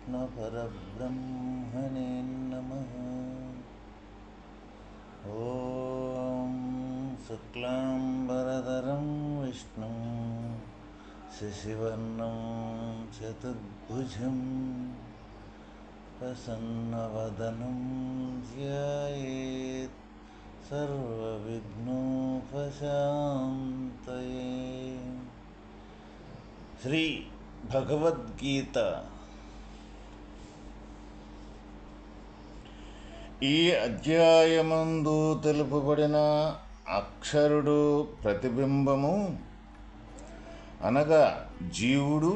श्रीकृष्णपरब्रह्मणे नमः। ॐ शुक्लाम्बरधरं विष्णुं शशिवर्णं चतुर्भुजं प्रसन्नवदनं ध्यायेत् सर्वविघ्नोपशान्तये। శ్రీ భగవద్గీత ఈ అధ్యాయమందు తెలుపబడిన అక్షరుడు ప్రతిబింబము అనగా జీవుడు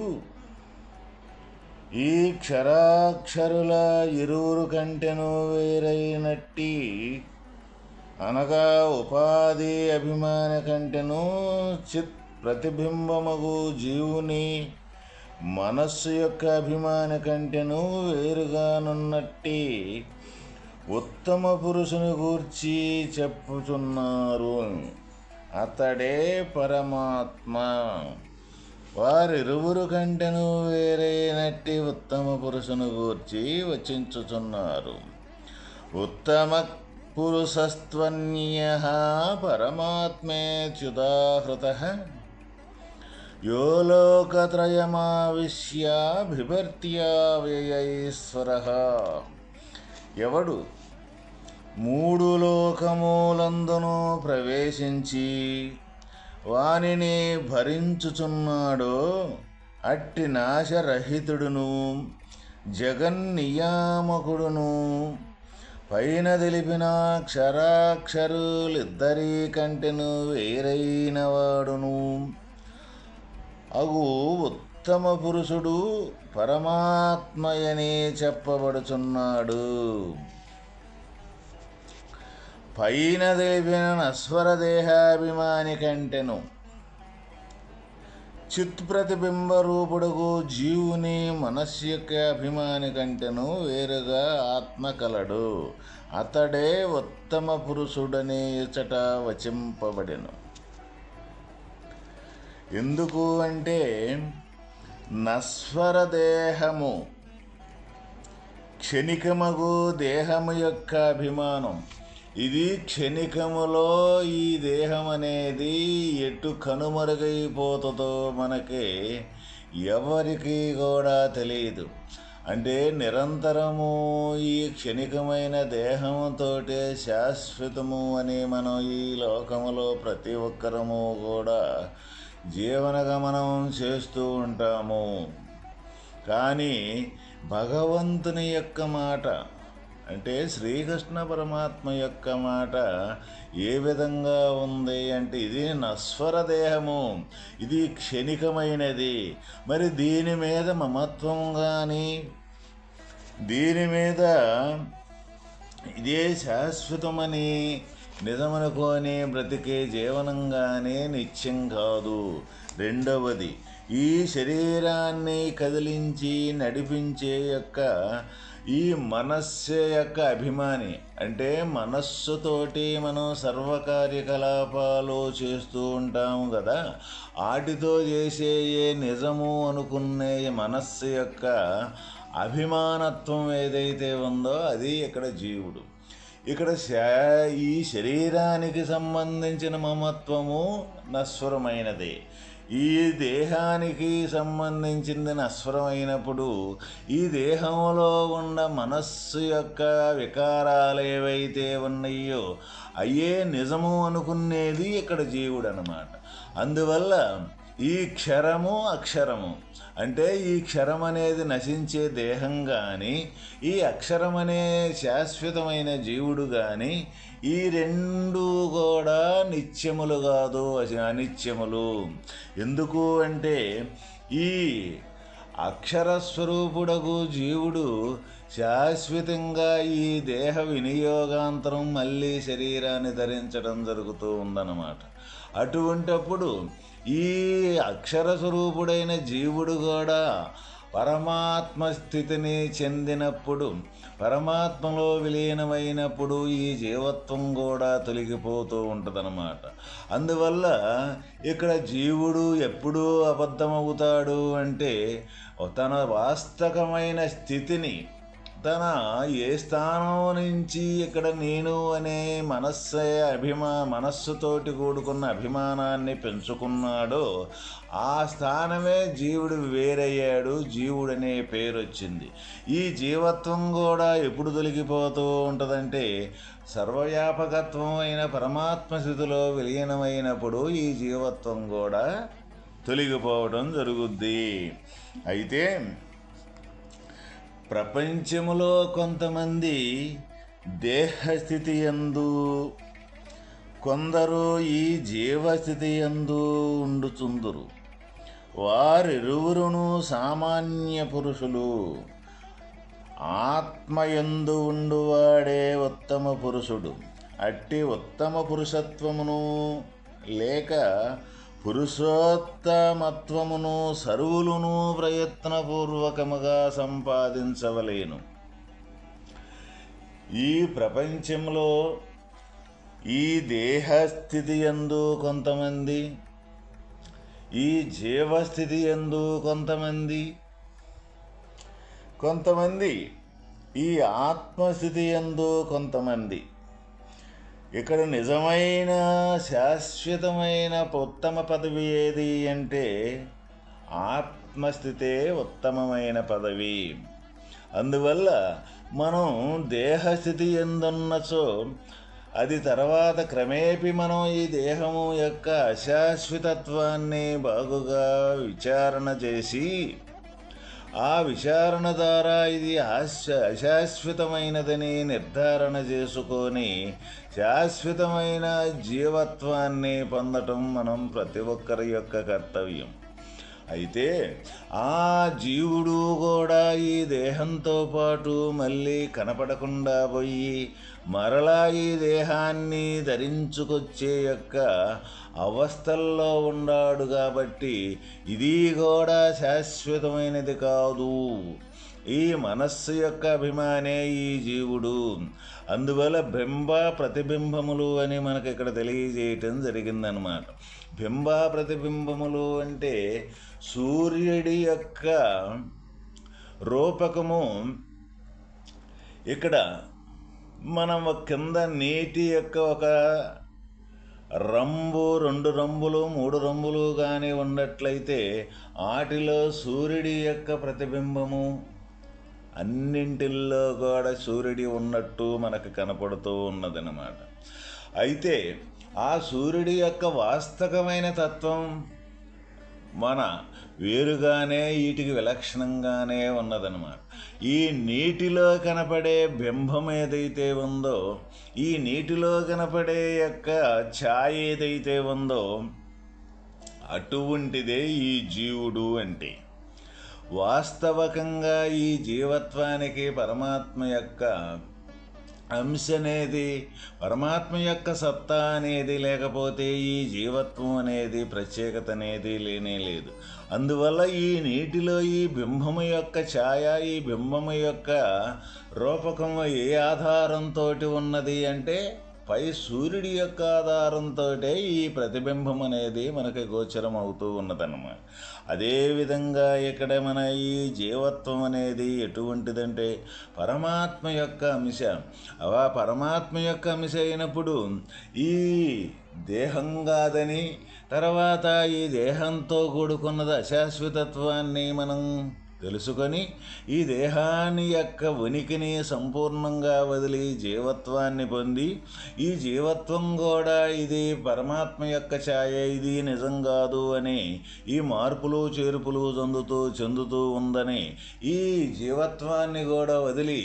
ఈ క్షరాక్షరుల ఇరువురు కంటెను వేరైనట్టి అనగా ఉపాధి అభిమాన కంటెను చిత్ ప్రతిబింబమగు జీవుని మనస్సు యొక్క అభిమాన కంటెను వేరుగానున్నట్టి ఉత్తమ పురుషుని గూర్చి చెప్పుచున్నారు. అతడే పరమాత్మ. వారిరువురు కంటెను వేరైనట్టి ఉత్తమ పురుషుని గూర్చి వచించుచున్నారు. ఉత్తమ పురుషస్త్వన్యః పరమాత్మేత్యుదాహృతః యో లోకత్రయమావిశ్య బిభర్త్యా వ్యయైశ్వరః. ఎవడు మూడు లోకములందును ప్రవేశించి వానిని భరించుచున్నాడో అట్టి నాశరహితుడును జగన్నియామకుడును పైన తెలిపిన క్షరాక్షరులిద్దరి కంటెను వేరైన వాడును అగు ఉత్తమ పురుషుడు పరమాత్మయని చెప్పబడుచున్నాడు. పైన తెలిపిన నశ్వర దేహాభిమాని కంటెను చిత్ ప్రతిబింబ రూపుడుగు జీవుని మనస్సు యొక్క అభిమాని కంటెను వేరుగా ఆత్మ కలడు. అతడే ఉత్తమ పురుషుడని ఇచట వచింపబడెను. ఎందుకు అంటే నశ్వర దేహము క్షణికమగు దేహము యొక్క అభిమానం. ఇది క్షణికములో ఈ దేహం అనేది ఎటు కనుమరుగైపోతుందో మనకి ఎవరికి కూడా తెలియదు. అంటే నిరంతరము ఈ క్షణికమైన దేహంతోటే శాశ్వతము అని మనం ఈ లోకములో ప్రతి ఒక్కరము కూడా జీవనగమనం చేస్తూ ఉంటాము. కానీ భగవంతుని యొక్క మాట అంటే శ్రీకృష్ణ పరమాత్మ యొక్క మాట ఏ విధంగా ఉంది అంటే ఇది నశ్వర దేహము, ఇది క్షణికమైనది. మరి దీని మీద మమత్వం కానీ దీని మీద ఇదే శాశ్వతమని నిజమనుకోని బ్రతికే జీవనంగానే నిత్యం కాదు. రెండవది ఈ శరీరాన్ని కదిలించి నడిపించే యొక్క ఈ మనస్సు యొక్క అభిమాని. అంటే మనస్సుతోటి మనం సర్వకార్యకలాపాలు చేస్తూ ఉంటాము కదా, వాటితో చేసే ఏ నిజము అనుకునే మనస్సు యొక్క అభిమానత్వం ఏదైతే ఉందో అది ఇక్కడ జీవుడు. ఇక్కడ ఈ శరీరానికి సంబంధించిన మమత్వము నశ్వరమైనదే. ఈ దేహానికి సంబంధించింది నశ్వరమైనప్పుడు ఈ దేహంలో ఉన్న మనస్సు యొక్క వికారాలు ఏవైతే ఉన్నాయో అయ్యే నిజము అనుకునేది ఇక్కడ జీవుడు అన్నమాట. అందువల్ల ఈ క్షరము అక్షరము అంటే ఈ క్షరం అనేది నశించే దేహం కానీ ఈ అక్షరం అనే శాశ్వతమైన జీవుడు కానీ ఈ రెండు కూడా నిత్యములు కాదు, అనిత్యములు. ఎందుకు అంటే ఈ అక్షరస్వరూపుడగు జీవుడు శాశ్వతంగా ఈ దేహ వినియోగాంతరం మళ్ళీ శరీరాన్ని ధరించడం జరుగుతూ ఉందన్నమాట. అటువంటప్పుడు ఈ అక్షర స్వరూపుడైన జీవుడు కూడా పరమాత్మ స్థితిని చెందినప్పుడు, పరమాత్మలో విలీనమైనప్పుడు ఈ జీవత్వం కూడా తొలగిపోతూ ఉంటుందన్నమాట. అందువల్ల ఇక్కడ జీవుడు ఎప్పుడూ అబద్ధమవుతాడు అంటే తన వాస్తవమైన స్థితిని, తన ఏ స్థానం నుంచి ఇక్కడ నేను అనే మనస్సుతోటి కూడుకున్న అభిమానాన్ని పెంచుకున్నాడో ఆ స్థానమే జీవుడు వేరయ్యాడు, జీవుడనే పేరు వచ్చింది. ఈ జీవత్వం కూడా ఎప్పుడు తొలగిపోతూ ఉంటుందంటే సర్వవ్యాపకత్వం అయిన పరమాత్మ స్థితిలో విలీనమైనప్పుడు ఈ జీవత్వం కూడా తొలగిపోవడం జరుగుద్ది. అయితే ప్రపంచములో కొంతమంది దేహస్థితి యందు, కొందరు ఈ జీవస్థితి యందు ఉండుచుందురు. వారిరువురును సామాన్య పురుషులు. ఆత్మయందు ఉండువాడే ఉత్తమ పురుషుడు. అట్టి ఉత్తమ పురుషత్వమును లేక పురుషోత్తమత్వమును సర్వులును ప్రయత్నపూర్వకముగా సంపాదించవలేను. ఈ ప్రపంచంలో ఈ దేహస్థితి యందు కొంతమంది, ఈ జీవస్థితి యందు కొంతమంది ఈ ఆత్మస్థితి యందు కొంతమంది. ఇక్కడ నిజమైన శాశ్వతమైన ఉత్తమ పదవి ఏది అంటే ఆత్మస్థితే ఉత్తమమైన పదవి. అందువల్ల మనం దేహస్థితి ఎందున్నచో అది తర్వాత క్రమేపీ మనం ఈ దేహము యొక్క అశాశ్వతత్వాన్ని బాగుగా విచారణ చేసి ఆ విచారణ ద్వారా ఇది అశాశ్వతమైనదని నిర్ధారణ చేసుకొని శాశ్వతమైన జీవత్వాన్ని పొందటం మనం ప్రతి ఒక్కరి యొక్క కర్తవ్యం. అయితే ఆ జీవుడు కూడా ఈ దేహంతో పాటు మళ్ళీ కనపడకుండా పోయి మరలా ఈ దేహాన్ని ధరించుకొచ్చే యొక్క అవస్థల్లో ఉన్నాడు. కాబట్టి ఇది కూడా శాశ్వతమైనది కాదు. ఈ మనస్సు యొక్క అభిమానే ఈ జీవుడు. అందువల్ల బింబ ప్రతిబింబములు అని మనకి ఇక్కడ తెలియజేయటం జరిగిందనమాట. బింబ ప్రతిబింబములు అంటే సూర్యుడి యొక్క రూపకము. ఇక్కడ మనం కింద నీటి యొక్క ఒక రంబు, 2 రంబులు, 3 రంబులు కానీ ఉన్నట్లయితే వాటిలో సూర్యుడి యొక్క ప్రతిబింబము అన్నింటిల్లో కూడా సూర్యుడి ఉన్నట్టు మనకు కనపడుతూ ఉన్నదన్నమాట. అయితే ఆ సూర్యుడి యొక్క వాస్తవమైన తత్వం మన వేరుగానే వీటికి విలక్షణంగానే ఉన్నదన్నమాట. ఈ నీటిలో కనపడే బింబం ఏదైతే ఉందో, ఈ నీటిలో కనపడే యొక్క ఛాయ ఏదైతే ఉందో అటువంటిదే ఈ జీవుడు అంటే. వాస్తవకంగా ఈ జీవత్వానికి పరమాత్మ యొక్క అంశ అనేది, పరమాత్మ యొక్క సత్తా అనేది లేకపోతే ఈ జీవత్వం అనేది ప్రత్యేకత అనేది లేనే లేదు. అందువల్ల ఈ నీటిలో ఈ బింబము యొక్క ఛాయ, ఈ బింబము యొక్క రూపకం ఏ ఆధారంతో ఉన్నది అంటే పై సూర్యుడి యొక్క ఆధారంతో ఈ ప్రతిబింబం అనేది మనకి గోచరం అవుతూ ఉన్నదన్నమాట. అదేవిధంగా ఇక్కడ మన ఈ జీవత్వం అనేది ఎటువంటిదంటే పరమాత్మ యొక్క అంశ. ఆ పరమాత్మ యొక్క అంశ అయినప్పుడు ఈ దేహం కాదని, తర్వాత ఈ దేహంతో కూడుకున్నది అశాశ్వతత్వాన్ని మనం తెలుసుకొని ఈ దేహాన్ని యొక్క ఉనికిని సంపూర్ణంగా వదిలి జీవత్వాన్ని పొంది, ఈ జీవత్వం కూడా ఇది పరమాత్మ యొక్క ఛాయ, ఇది నిజం కాదు అని ఈ మార్పులు చేర్పులు చెందుతూ ఉందని ఈ జీవత్వాన్ని కూడా వదిలి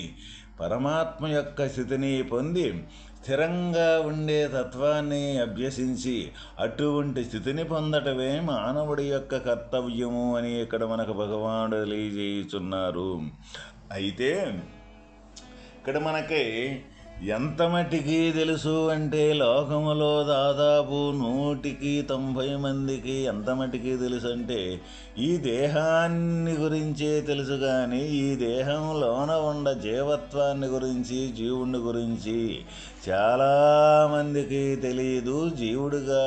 పరమాత్మ యొక్క స్థితిని పొంది స్థిరంగా ఉండే తత్వాన్ని అభ్యసించి అటువంటి స్థితిని పొందటమే మానవుడి యొక్క కర్తవ్యము అని ఇక్కడ మనకు భగవానుడు తెలియజేయుచున్నారు. అయితే ఇక్కడ మనకి ఎంత మట్టికి తెలుసు అంటే లోకములో దాదాపు 190 మందికి ఎంత మట్టికి తెలుసు అంటే ఈ దేహాన్ని గురించే తెలుసు, కానీ ఈ దేహంలోన ఉన్న జీవత్వాన్ని గురించి, జీవుని గురించి చాలామందికి తెలియదు. జీవుడిగా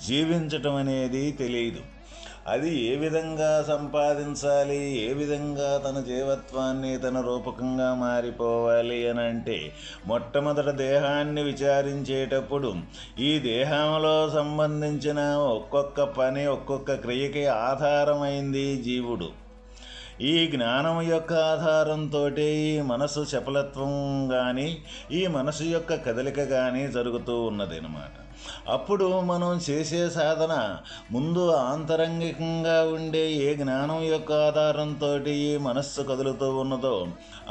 జీవించటం అనేది తెలియదు. అది ఏ విధంగా సంపాదించాలి, ఏ విధంగా తన జీవత్వాన్ని తన రూపకంగా మారిపోవాలి అని అంటే మొట్టమొదట దేహాన్ని విచారించేటప్పుడు ఈ దేహంలో సంబంధించిన ఒక్కొక్క పని, ఒక్కొక్క క్రియకి ఆధారమైంది జీవుడు. ఈ జ్ఞానం యొక్క ఆధారంతో ఈ మనసు చపలత్వం కానీ, ఈ మనసు యొక్క కదలిక కానీ జరుగుతూ ఉన్నది అన్నమాట. అప్పుడు మనం చేసే సాధన ముందు ఆంతరంగికంగా ఉండే ఏ జ్ఞానం యొక్క ఆధారంతో ఈ మనస్సు కదులుతూ ఉన్నదో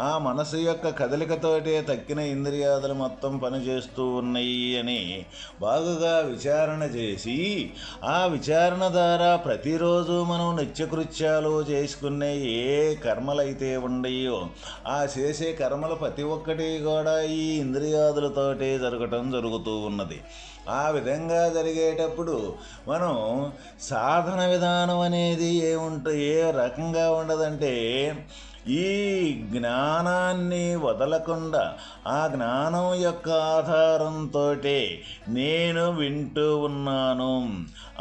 ఆ మనసు యొక్క కదలికతోటే తక్కిన ఇంద్రియాదులు మొత్తం పనిచేస్తూ ఉన్నాయి అని బాగుగా విచారణ చేసి, ఆ విచారణ ద్వారా ప్రతిరోజు మనం నిత్యకృత్యాలు చేసుకునే ఏ కర్మలైతే ఉన్నాయో ఆ చేసే కర్మలు ప్రతి ఒక్కటి కూడా ఈ ఇంద్రియాదులతోటే జరుగుతూ ఉన్నది. ఆ విధంగా జరిగేటప్పుడు మనం సాధన విధానం అనేది ఏ రకంగా ఉండదంటే ఈ జ్ఞానాన్ని వదలకుండా ఆ జ్ఞానం యొక్క ఆధారంతో నేను వింటూ ఉన్నాను,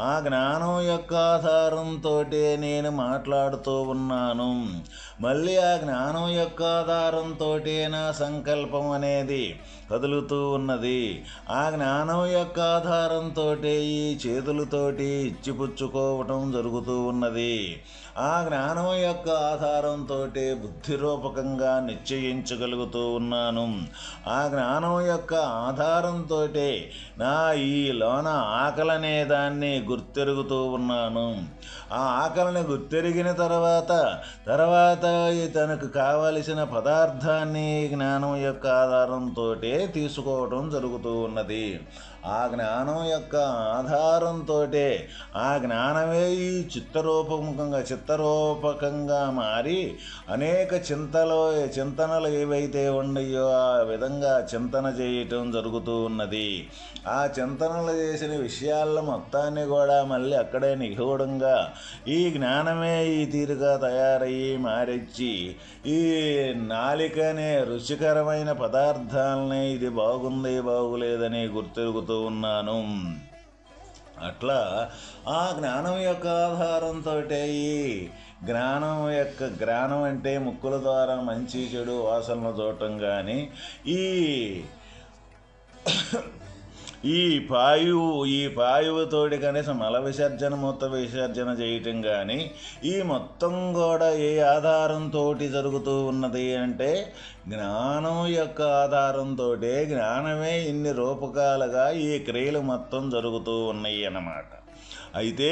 ఆ జ్ఞానం యొక్క ఆధారంతో నేను మాట్లాడుతూ ఉన్నాను, మళ్ళీ ఆ జ్ఞానం యొక్క ఆధారంతో నా సంకల్పం అనేది కదులుతూ ఉన్నది, ఆ జ్ఞానం యొక్క ఆధారంతో ఈ చేతులతోటి ఇచ్చిపుచ్చుకోవటం జరుగుతూ ఉన్నది, ఆ జ్ఞానం యొక్క ఆధారంతో బుద్ధిరూపకంగా నిశ్చయించగలుగుతూ ఉన్నాను, ఆ జ్ఞానం యొక్క ఆధారంతో నా ఈ లోన ఆకలనే దాన్ని గుర్తెరుగుతూ ఉన్నాను, ఆ ఆకలిని గుర్తెరిగిన తర్వాత తనకు కావలసిన పదార్థాన్ని జ్ఞానం యొక్క ఆధారంతో తీసుకోవడం జరుగుతూ ఉన్నది. ఆ జ్ఞానం యొక్క ఆధారంతో ఆ జ్ఞానమే ఈ చిత్తరూపకంగా మారి అనేక చింతనలు ఏవైతే ఉన్నాయో ఆ విధంగా చింతన చేయటం జరుగుతూ ఉన్నది. ఆ చింతనలు చేసిన విషయాల మొత్తాన్ని కూడా మళ్ళీ అక్కడే నిగూఢంగా ఈ జ్ఞానమే ఈ తీరుగా తయారయ్యి మారిచ్చి ఈ నాలికనే రుచికరమైన పదార్థాలని ఇది బాగుంది బాగులేదని గుర్తెరుగుతూ ఉన్నాను. అట్లా ఆ జ్ఞానం యొక్క ఆధారంతో ఈ జ్ఞానం అంటే ముక్కుల ద్వారా మంచి చెడు వాసనలు చూడటం కానీ ఈ పాయువుతోటి కనీసం మల విసర్జన మూత్ర విసర్జన చేయటం కానీ ఈ మొత్తం కూడా ఏ ఆధారంతో జరుగుతూ ఉన్నది అంటే జ్ఞానం యొక్క ఆధారంతో జ్ఞానమే ఇన్ని రూపకాలుగా ఈ క్రియలు మొత్తం జరుగుతూ ఉన్నాయి అన్నమాట. అయితే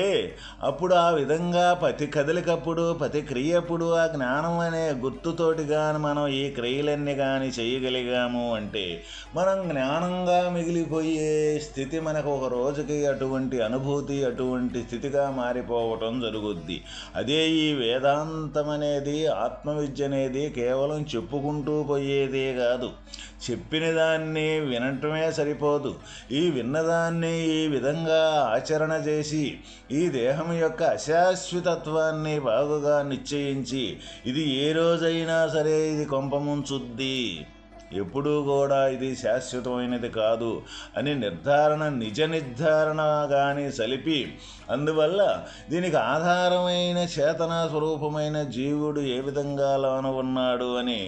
అప్పుడు ఆ విధంగా ప్రతి కదలికప్పుడు ప్రతి క్రియప్పుడు ఆ జ్ఞానం అనే గుర్తుతోటి కానీ మనం ఈ క్రియలన్నీ కానీ చేయగలిగాము అంటే మనం జ్ఞానంగా మిగిలిపోయే స్థితి మనకు ఒక రోజుకి అటువంటి అనుభూతి అటువంటి స్థితిగా మారిపోవటం జరుగుద్ది. అదే ఈ వేదాంతం అనేది ఆత్మవిద్య అనేది కేవలం చెప్పుకుంటూ పోయేదే కాదు, చెప్పిన దాన్ని వినటమే సరిపోదు, ఈ విన్నదాన్ని ఈ విధంగా ఆచరణ చేసి ఈ దేహం యొక్క అశాశ్వతత్వాన్ని బాగుగా నిశ్చయించి ఇది ఏ రోజైనా సరే ఇది కొంపముంచుద్ది, ఎప్పుడూ కూడా ఇది శాశ్వతమైనది కాదు అని నిజ నిర్ధారణ కానీ సలిపి, అందువల్ల దీనికి ఆధారమైన చేతనా స్వరూపమైన జీవుడు ఏ విధంగా లోన ఉన్నాడు అని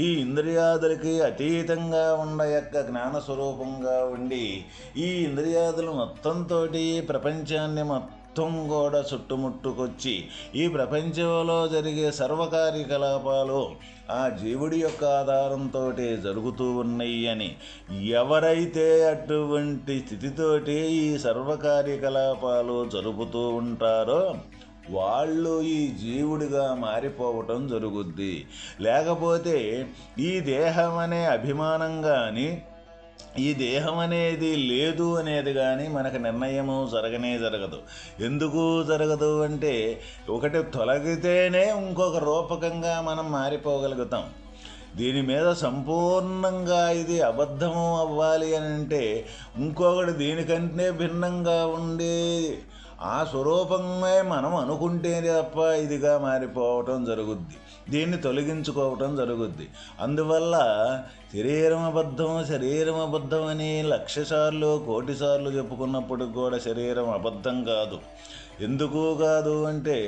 ఈ ఇంద్రియాదులకి అతీతంగా ఉన్న యొక్క జ్ఞానస్వరూపంగా ఉండి ఈ ఇంద్రియాదులు మొత్తంతో ప్రపంచాన్ని మొత్తం కూడా చుట్టుముట్టుకొచ్చి ఈ ప్రపంచంలో జరిగే సర్వకార్యకలాపాలు ఆ జీవుడి యొక్క ఆధారంతో జరుగుతూ ఉన్నాయి అని ఎవరైతే అటువంటి స్థితితోటి ఈ సర్వకార్యకలాపాలు జరుపుతూ ఉంటారో వాళ్ళు ఈ జీవుడిగా మారిపోవటం జరుగుద్ది. లేకపోతే ఈ దేహం అనే అభిమానం కానీ ఈ దేహం అనేది లేదు అనేది కానీ మనకు నిర్ణయము జరగదు. ఎందుకు జరగదు అంటే ఒకటి తొలగితేనే ఇంకొక రూపకంగా మనం మారిపోగలుగుతాం. దీని మీద సంపూర్ణంగా ఇది అబద్ధము అవ్వాలి అని అంటే ఇంకొకటి దీనికంటే భిన్నంగా ఉండే ఆ స్వరూపమే మనం అనుకుంటేనే తప్ప ఇదిగా మారిపోవటం జరుగుద్ది. దీన్ని తొలగించుకోవటం జరుగుద్ది. అందువల్ల శరీరం అబద్ధం అని 1,00,000 సార్లు 1,00,00,000 సార్లు చెప్పుకున్నప్పటికి కూడా శరీరం అబద్ధం కాదు. ఎందుకు కాదు అంటే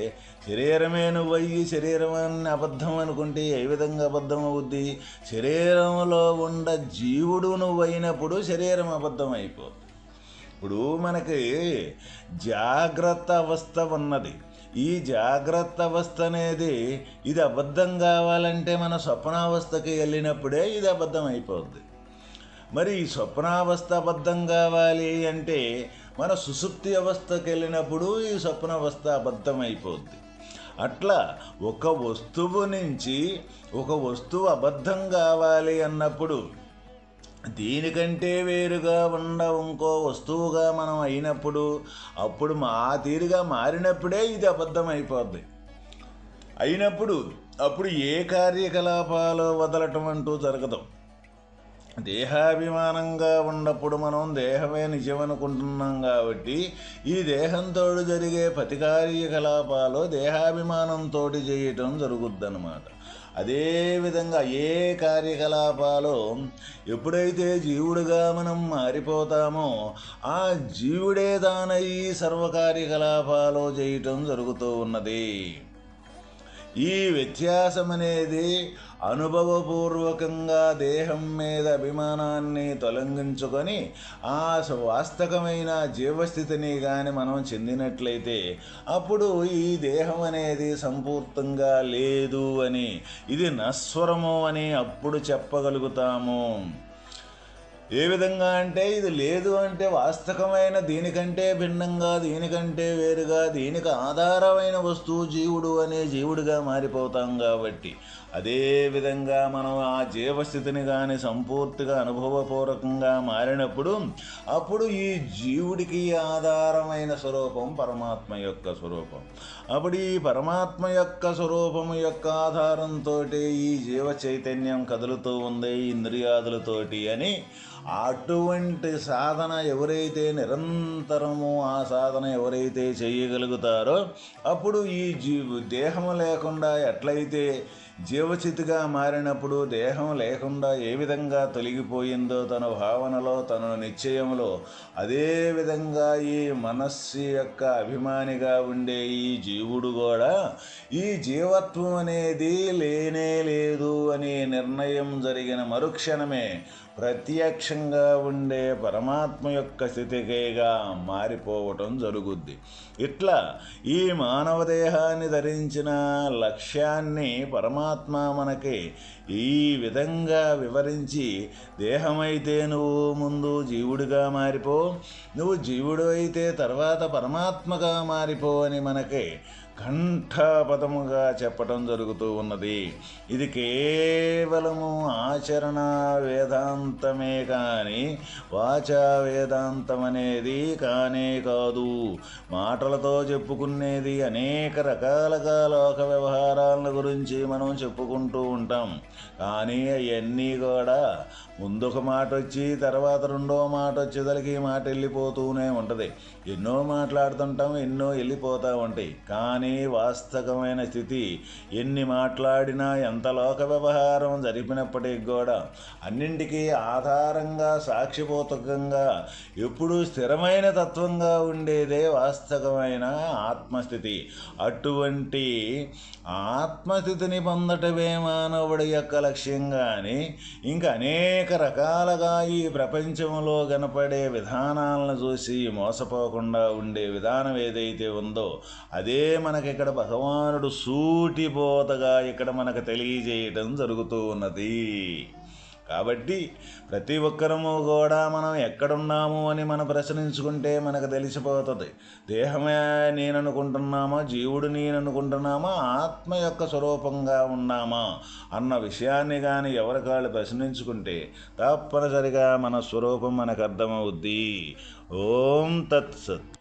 శరీరమే నువ్వయ్యి శరీరాన్ని అబద్ధం అనుకుంటే ఏ విధంగా అబద్ధం అవుద్ది? శరీరంలో ఉన్న జీవుడు నువ్వైనప్పుడు శరీరం అబద్ధం అయిపోతుంది. ఇప్పుడు మనకి జాగ్రత్త అవస్థ ఉన్నది. ఈ జాగ్రత్త అవస్థ అనేది ఇది అబద్ధం కావాలంటే మన స్వప్నావస్థకి వెళ్ళినప్పుడే ఇది అబద్ధం అయిపోద్ది. మరి ఈ స్వప్నావస్థ అబద్ధం కావాలి అంటే మన సుషుప్తి అవస్థకి వెళ్ళినప్పుడు ఈ స్వప్నావస్థ అబద్ధం అయిపోద్ది. అట్లా ఒక వస్తువు నుంచి ఒక వస్తువు అబద్ధం కావాలి అన్నప్పుడు దీనికంటే వేరుగా ఉన్న ఇంకో వస్తువుగా మనం అయినప్పుడు అప్పుడు తీరుగా మారినప్పుడే ఇది అబద్ధం అయిపోద్ది. అప్పుడు ఏ కార్యకలాపాలు వదలటం అంటూ జరగదు. దేహాభిమానంగా ఉన్నప్పుడు మనం దేహమే నిజం అనుకుంటున్నాం కాబట్టి ఈ దేహంతో జరిగే ప్రతి కార్యకలాపాలు దేహాభిమానంతో చేయటం జరుగుద్దన్నమాట. అదేవిధంగా ఏ కార్యకలాపాలు ఎప్పుడైతే జీవుడిగా మనం మారిపోతామో ఆ జీవుడే తానయ్యి సర్వకార్యకలాపాలు చేయటం జరుగుతూ ఉన్నది. ఈ వ్యత్యాసం అనేది అనుభవపూర్వకంగా దేహం మీద అభిమానాన్ని తొలగించుకొని ఆ వాస్తవమైన జీవస్థితిని కానీ మనం చెందినట్లయితే అప్పుడు ఈ దేహం అనేది సంపూర్తంగా లేదు అని, ఇది నశ్వరము అని అప్పుడు చెప్పగలుగుతాము. ఏ విధంగా అంటే ఇది లేదు అంటే వాస్తవమైన దీనికంటే భిన్నంగా దీనికంటే వేరుగా దీనికి ఆధారమైన వస్తువు జీవుడు అనే జీవుడిగా మారిపోతాం కాబట్టి అదేవిధంగా మనం ఆ జీవస్థితిని కానీ సంపూర్తిగా అనుభవపూర్వకంగా మారినప్పుడు అప్పుడు ఈ జీవుడికి ఆధారమైన స్వరూపం పరమాత్మ యొక్క స్వరూపం. అప్పుడు ఈ పరమాత్మ యొక్క స్వరూపము యొక్క ఆధారంతో ఈ జీవ చైతన్యం కదులుతూ ఉంది ఇంద్రియాదులతోటి అని అటువంటి సాధన ఎవరైతే నిరంతరము ఆ సాధన ఎవరైతే చేయగలుగుతారో అప్పుడు ఈ దేహము లేకుండా ఎట్లయితే జీవచితిగా మారినప్పుడు దేహం లేకుండా ఏ విధంగా తొలగిపోయిందో తన భావనలో తన నిశ్చయంలో అదేవిధంగా ఈ మనస్సు యొక్క అభిమానిగా ఉండే ఈ జీవుడు కూడా ఈ జీవత్వం అనేది లేనే లేదు అనే నిర్ణయం జరిగిన మరుక్షణమే ప్రత్యక్షంగా ఉండే పరమాత్మ యొక్క స్థితికేగా మారిపోవటం జరుగుద్ది. ఇట్లా ఈ మానవ దేహాన్ని ధరించిన లక్ష్యాన్ని పరమాత్మ మనకి ఈ విధంగా వివరించి దేహమైతే నువ్వు ముందు జీవుడిగా మారిపో, నువ్వు జీవుడు అయితే తర్వాత పరమాత్మగా మారిపో అని మనకి కంఠపదముగా చెప్పటం జరుగుతూ ఉన్నది. ఇది కేవలము ఆచరణ వేదాంతమే కానీ వాచా వేదాంతం అనేది కానే కాదు. మాటలతో చెప్పుకునేది అనేక రకాలుగా లోక వ్యవహారాల గురించి మనం చెప్పుకుంటూ ఉంటాం. కానీ అవన్నీ కూడా ముందొక మాట వచ్చి తర్వాత రెండో మాట వచ్చేసరికి మాట వెళ్ళిపోతూనే ఉంటుంది. ఎన్నో మాట్లాడుతుంటాం, ఎన్నో వెళ్ళిపోతూ ఉంటాయి. కానీ వాస్తవమైన స్థితి ఎన్ని మాట్లాడినా ఎంత లోక వ్యవహారం జరిపినప్పటికీ కూడా అన్నింటికీ ఆధారంగా సాక్షిపోతకంగా ఎప్పుడూ స్థిరమైన తత్వంగా ఉండేదే వాస్తవమైన ఆత్మస్థితి. అటువంటి ఆత్మస్థితిని పొందటమే మానవుడి యొక్క లక్ష్యం. కానీ ఇంకా అనేక రకాలుగా ఈ ప్రపంచంలో కనపడే విధానాలను చూసి మోసపోకుండా ఉండే విధానం ఏదైతే ఉందో అదే మనకి ఇక్కడ భగవానుడు సూటిబోతగా ఇక్కడ మనకు తెలియజేయటం జరుగుతూ ఉన్నది. కాబట్టి ప్రతి ఒక్కరము కూడా మనం ఎక్కడున్నాము అని మనం ప్రశ్నించుకుంటే మనకు తెలిసిపోతుంది. దేహమే నేననుకుంటున్నామా, జీవుడు నేననుకుంటున్నామా, ఆత్మ యొక్క స్వరూపంగా ఉన్నామా అన్న విషయాన్ని కానీ ఎవరికాళ్ళు ప్రశ్నించుకుంటే తప్పనిసరిగా మన స్వరూపం మనకు అర్థమవుద్ది. ఓం తత్సత్.